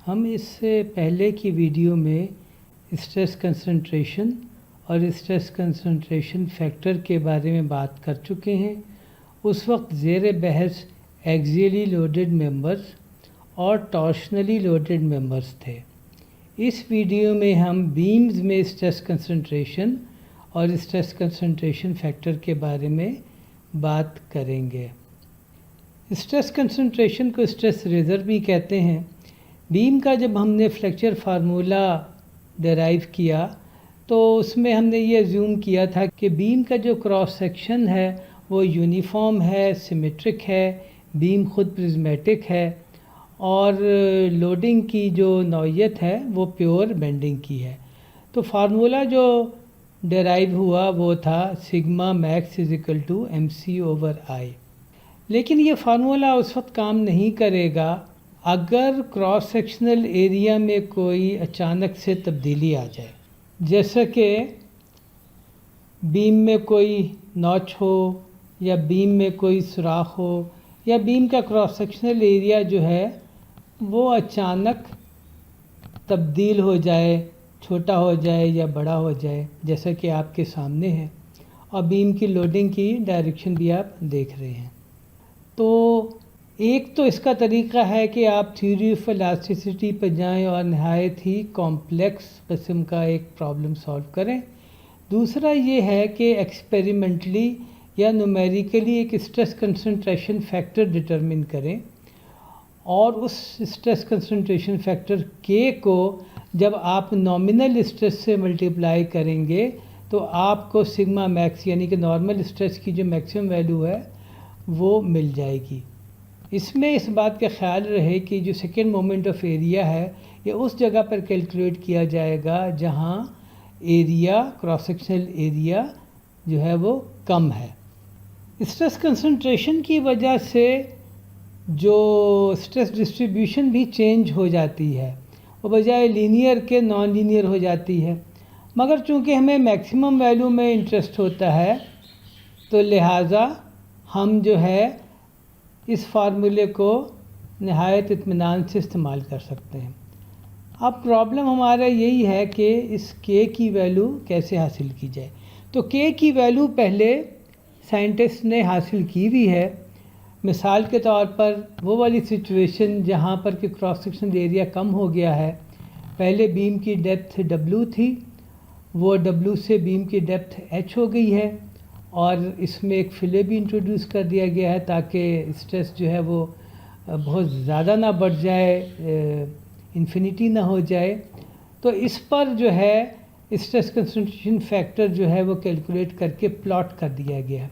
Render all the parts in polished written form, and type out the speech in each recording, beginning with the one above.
हम इससे पहले की वीडियो में स्ट्रेस कंसंट्रेशन और स्ट्रेस कंसंट्रेशन फैक्टर के बारे में बात कर चुके हैं। उस वक्त ज़ेर बहस एक्सियली लोडेड मेंबर्स और टॉर्शनली लोडेड मेंबर्स थे। इस वीडियो में हम बीम्स में स्ट्रेस कंसंट्रेशन और स्ट्रेस कंसंट्रेशन फैक्टर के बारे में बात करेंगे। स्ट्रेस कंसंट्रेशन को स्ट्रेस रिजर्व भी कहते हैं। बीम का जब हमने फ्लेक्चर फार्मूला डेराइव किया तो उसमें हमने ये अज्यूम किया था कि बीम का जो क्रॉस सेक्शन है वो यूनिफॉर्म है, सिमेट्रिक है, बीम खुद प्रिज्मेटिक है और लोडिंग की जो नौइयत है वो प्योर बेंडिंग की है। तो फार्मूला जो डेराइव हुआ वो था sigma max is equal to MC/I। लेकिन ये फार्मूला उस वक्त काम नहीं करेगा अगर क्रॉस सेक्शनल एरिया में कोई अचानक से तब्दीली आ जाए, जैसे कि बीम में कोई नॉच हो या बीम में कोई सुराख हो या बीम का क्रॉस सेक्शनल एरिया जो है वो अचानक तब्दील हो जाए, छोटा हो जाए या बड़ा हो जाए, जैसा कि आपके सामने है और बीम की लोडिंग की डायरेक्शन भी आप देख रहे हैं। तो एक तो इसका तरीका है कि आप थ्योरी ऑफ इलास्टिसिटी पर जाएं और नहायत ही कॉम्प्लेक्स किस्म का एक प्रॉब्लम सॉल्व करें। दूसरा ये है कि एक्सपेरिमेंटली या न्यूमेरिकली एक स्ट्रेस कंसंट्रेशन फैक्टर डिटरमिन करें और उस स्ट्रेस कंसंट्रेशन फैक्टर K को जब आप नॉमिनल स्ट्रेस से मल्टीप्लाई करेंगे तो आपको सिग्मा मैक्स यानी कि नॉर्मल स्ट्रेस की जो मैक्सिमम वैल्यू है वो मिल जाएगी। इसमें इस बात का ख्याल रहे कि जो सेकेंड मोमेंट ऑफ एरिया है ये उस जगह पर कैलकुलेट किया जाएगा जहाँ एरिया क्रॉस सेक्शनल एरिया जो है वो कम है। स्ट्रेस कंसंट्रेशन की वजह से जो स्ट्रेस डिस्ट्रीब्यूशन भी चेंज हो जाती है, वो बजाय लीनियर के नॉन लीनियर हो जाती है। मगर चूंकि हमें मैक्सिमम वैल्यू में इंटरेस्ट होता है तो लिहाजा हम जो है इस फार्मूले को नहायत इत्मीनान से इस्तेमाल कर सकते हैं। अब प्रॉब्लम हमारा यही है कि इस K की वैल्यू कैसे हासिल की जाए। तो K की वैल्यू पहले साइंटिस्ट ने हासिल की भी है। मिसाल के तौर पर वो वाली सिचुएशन जहाँ पर कि क्रॉस सेक्शनल एरिया कम हो गया है, पहले बीम की डेप्थ W थी, वो W से बीम की डेप्थ H हो गई है और इसमें एक फिले भी इंट्रोड्यूस कर दिया गया है ताकि स्ट्रेस जो है वो बहुत ज़्यादा ना बढ़ जाए, इन्फिनिटी ना हो जाए। तो इस पर जो है स्ट्रेस कंसंट्रेशन फैक्टर जो है वो कैलकुलेट करके प्लॉट कर दिया गया।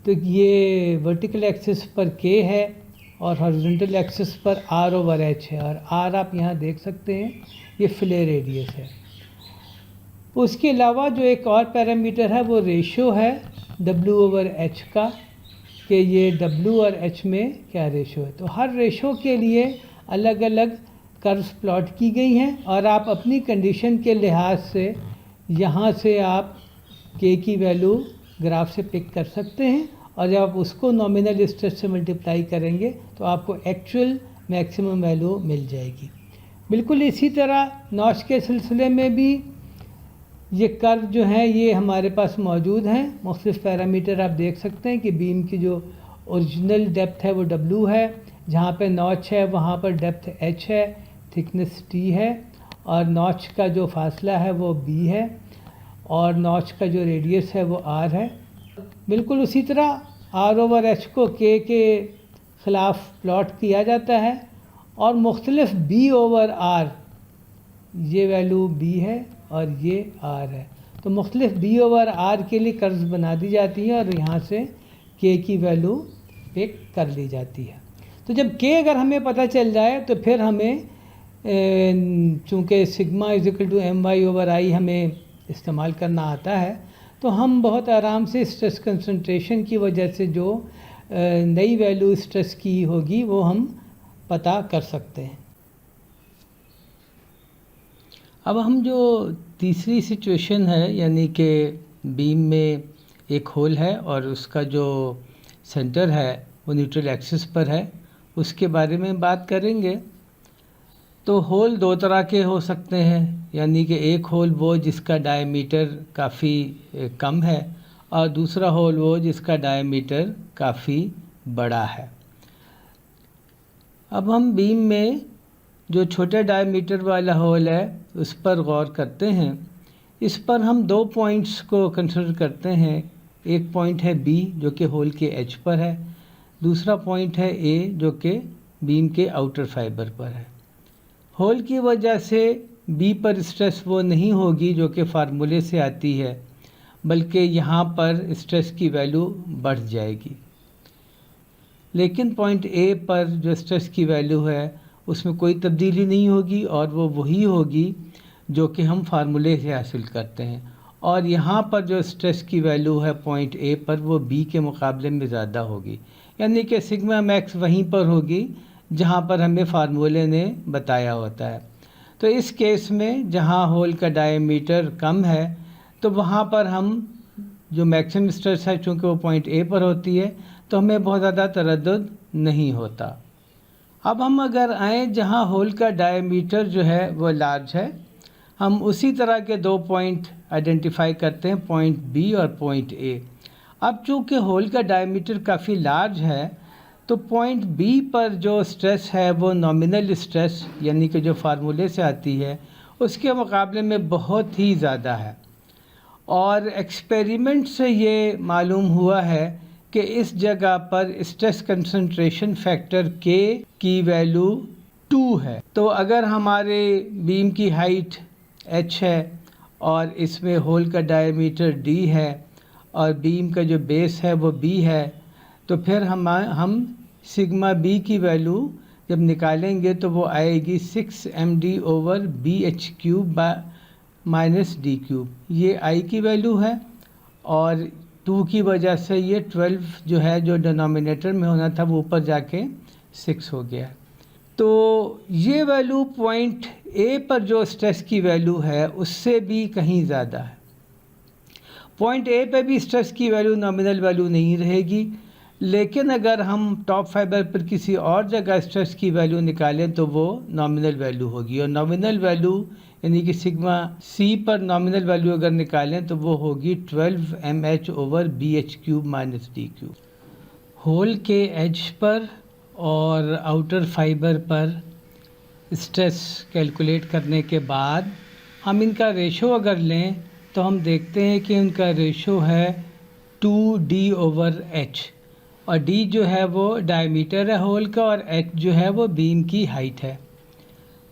तो ये वर्टिकल एक्सिस पर K है और हॉरिजॉन्टल एक्सिस पर R/H है और R आप यहाँ देख सकते हैं ये फिले रेडियस है। उसके अलावा जो एक और पैरामीटर है वो रेशो है W/H का, कि ये W और H में क्या रेशो है। तो हर रेशो के लिए अलग अलग कर्व्स प्लॉट की गई हैं और आप अपनी कंडीशन के लिहाज से यहाँ से आप K की वैल्यू ग्राफ से पिक कर सकते हैं और जब आप उसको नॉमिनल स्ट्रेस से मल्टीप्लाई करेंगे तो आपको एक्चुअल मैक्सिमम वैल्यू मिल जाएगी। बिल्कुल इसी तरह नॉच के सिलसिले में भी ये कर्व जो हैं ये हमारे पास मौजूद हैं। मुख्तलिफ पैरामीटर आप देख सकते हैं कि बीम की जो ओरिजिनल डेप्थ है वो W है, जहाँ पे नॉच है वहाँ पर डेप्थ H है, थिकनेस T है और नॉच का जो फासला है वो B है और नॉच का जो रेडियस है वो R है। बिल्कुल उसी तरह R/H को K के ख़िलाफ़ प्लॉट किया जाता है और मुख्तलिफ B/R, ये वैल्यू B है और ये R है। तो मुख्तलिफ B/R के लिए कर्व्स बना दी जाती है और यहाँ से K की वैल्यू पिक कर ली जाती है। तो जब K अगर हमें पता चल जाए तो फिर हमें चूँकि sigma is equal to My/I हमें इस्तेमाल करना आता है तो हम बहुत आराम से स्ट्रेस कंसंट्रेशन की वजह से जो नई वैल्यू स्ट्रेस की होगी वो हम पता कर सकते हैं। अब हम जो तीसरी सिचुएशन है यानी कि बीम में एक होल है और उसका जो सेंटर है वो न्यूट्रल एक्सिस पर है, उसके बारे में बात करेंगे। तो होल दो तरह के हो सकते हैं, यानी कि एक होल वो जिसका डायमीटर काफ़ी कम है और दूसरा होल वो जिसका डायमीटर काफ़ी बड़ा है। अब हम बीम में जो छोटे डायमीटर वाला होल है उस पर गौर करते हैं। इस पर हम दो पॉइंट्स को कंसिडर करते हैं। एक पॉइंट है बी जो कि होल के एज पर है, दूसरा पॉइंट है ए जो कि बीम के आउटर फाइबर पर है। होल की वजह से बी पर स्ट्रेस वो नहीं होगी जो कि फार्मूले से आती है, बल्कि यहाँ पर स्ट्रेस की वैल्यू बढ़ जाएगी। लेकिन पॉइंट ए पर जो स्ट्रेस की वैल्यू है उसमें कोई तब्दीली नहीं होगी और वो वही होगी जो कि हम फार्मूले से हासिल करते हैं। और यहाँ पर जो स्ट्रेस की वैल्यू है पॉइंट ए पर वो बी के मुकाबले में ज़्यादा होगी, यानी कि सिग्मा मैक्स वहीं पर होगी जहाँ पर हमें फार्मूले ने बताया होता है। तो इस केस में जहाँ होल का डायमीटर कम है तो वहाँ पर हम जो मैक्सिमम स्ट्रेस है चूँकि वो पॉइंट ए पर होती है तो हमें बहुत ज़्यादा तरद्दुद नहीं होता। अब हम अगर आएँ जहाँ होल का डायमीटर जो है वो लार्ज है, हम उसी तरह के दो पॉइंट आइडेंटिफाई करते हैं, पॉइंट बी और पॉइंट ए। अब चूँकि होल का डायमीटर काफ़ी लार्ज है तो पॉइंट बी पर जो स्ट्रेस है वो नॉमिनल स्ट्रेस यानी कि जो फार्मूले से आती है उसके मुकाबले में बहुत ही ज़्यादा है। और एक्सपेरिमेंट से ये मालूम हुआ है कि इस जगह पर स्ट्रेस कंसंट्रेशन फैक्टर के की वैल्यू 2 है। तो अगर हमारे बीम की हाइट h है और इसमें होल का डायमीटर d है और बीम का जो बेस है वो b है, तो फिर हम सिग्मा b की वैल्यू जब निकालेंगे तो वो आएगी 6md/bh³ माइनस d³। ये i की वैल्यू है और 2 की वजह से ये 12 जो है जो डिनोमिनेटर में होना था वो ऊपर जाके 6 हो गया। तो ये वैल्यू पॉइंट ए पर जो स्ट्रेस की वैल्यू है उससे भी कहीं ज़्यादा है। पॉइंट ए पे भी स्ट्रेस की वैल्यू नॉमिनल वैल्यू नहीं रहेगी, लेकिन अगर हम टॉप फाइबर पर किसी और जगह स्ट्रेस की वैल्यू निकालें तो वो नॉमिनल वैल्यू होगी। और नॉमिनल वैल्यू यानी कि सिग्मा सी पर नॉमिनल वैल्यू अगर निकालें तो वो होगी 12mh/bh³ माइनस d³। होल के एज पर और आउटर फाइबर पर स्ट्रेस कैलकुलेट करने के बाद हम इनका रेशो अगर लें तो हम देखते हैं कि उनका रेशो है 2d/h और d जो है वो डायमीटर है होल का और h जो है वो बीम की हाइट है।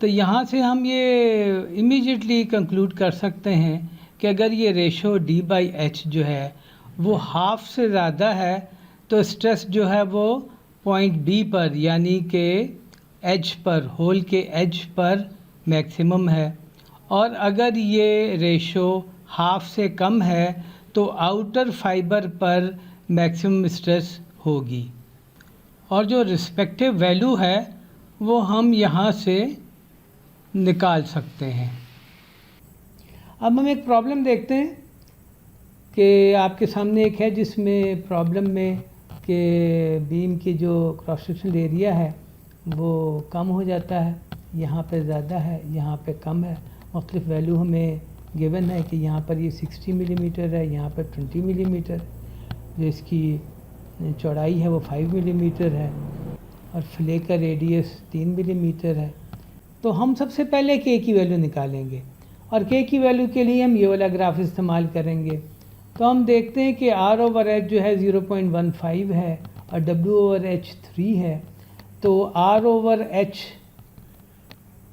तो यहाँ से हम ये इमीडिएटली कंक्लूड कर सकते हैं कि अगर ये रेशो d/h जो है वो हाफ से ज़्यादा है तो स्ट्रेस जो है वो पॉइंट बी पर यानी कि एज पर, होल के एज पर मैक्सिमम है, और अगर ये रेशो हाफ से कम है तो आउटर फाइबर पर मैक्सिमम स्ट्रेस होगी। और जो रिस्पेक्टिव वैल्यू है वो हम यहाँ से निकाल सकते हैं। अब हम एक प्रॉब्लम देखते हैं कि आपके सामने एक है जिसमें प्रॉब्लम में कि बीम की जो क्रॉस सेक्शनल एरिया है वो कम हो जाता है, यहाँ पे ज़्यादा है, यहाँ पे कम है। मुख्तलिफ वैल्यू हमें गिवन है कि यहाँ पर ये 60 मिलीमीटर है, यहाँ पर 20 मिलीमीटर, जो इसकी चौड़ाई है वो 5 मिलीमीटर है और फ्ले का रेडियस 3 मिलीमीटर है। तो हम सबसे पहले के की वैल्यू निकालेंगे और के की वैल्यू के लिए हम ये वाला ग्राफ इस्तेमाल करेंगे। तो हम देखते हैं कि r/h जो है 0.15 है और w/h 3 है। तो r/h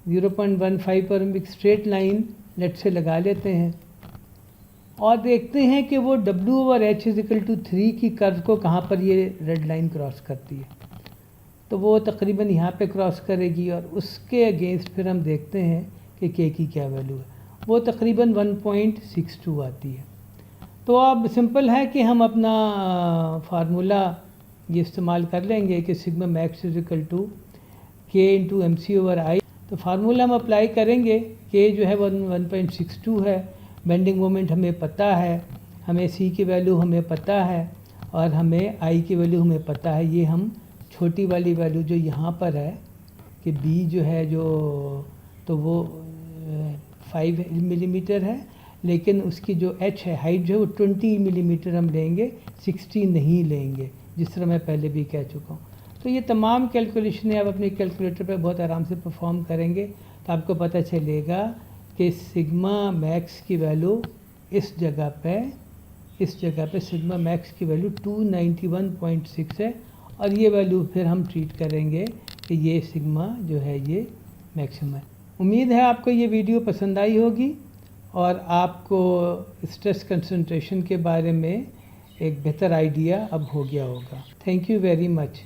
0.15 पर हम एक स्ट्रेट लाइन लेट से लगा लेते हैं और देखते हैं कि वो w/h = 3 की कर्व को कहाँ पर ये रेड लाइन क्रॉस करती है। तो वो तकरीबन यहाँ पे क्रॉस करेगी और उसके अगेंस्ट फिर हम देखते हैं कि के की क्या वैल्यू है, वो तकरीबन 1.62 आती है। तो अब सिंपल है कि हम अपना फार्मूला ये इस्तेमाल कर लेंगे कि सिग्मा मैक्स = k/mc/i। तो फार्मूला हम अप्लाई करेंगे, के जो है 1.62 है, बेंडिंग मोमेंट हमें पता है, हमें सी की वैल्यू हमें पता है और हमें आई की वैल्यू हमें पता है। ये हम छोटी वाली वैल्यू जो यहाँ पर है कि बी जो है जो तो वो 5 मिलीमीटर है, लेकिन उसकी जो एच है हाइट जो है वो 20 मिलीमीटर हम लेंगे, 60 नहीं लेंगे, जिस तरह मैं पहले भी कह चुका हूँ। तो ये तमाम कैलकुलेशनें आप अपने कैलकुलेटर पे बहुत आराम से परफॉर्म करेंगे तो आपको पता चलेगा कि सिग्मा मैक्स की वैल्यू इस जगह पे सिग्मा मैक्स की वैल्यू 291.6 है, और ये वैल्यू फिर हम ट्रीट करेंगे कि ये सिग्मा जो है ये मैक्सिमम है। उम्मीद है आपको ये वीडियो पसंद आई होगी और आपको स्ट्रेस कंसंट्रेशन के बारे में एक बेहतर आइडिया अब हो गया होगा। Thank you very much.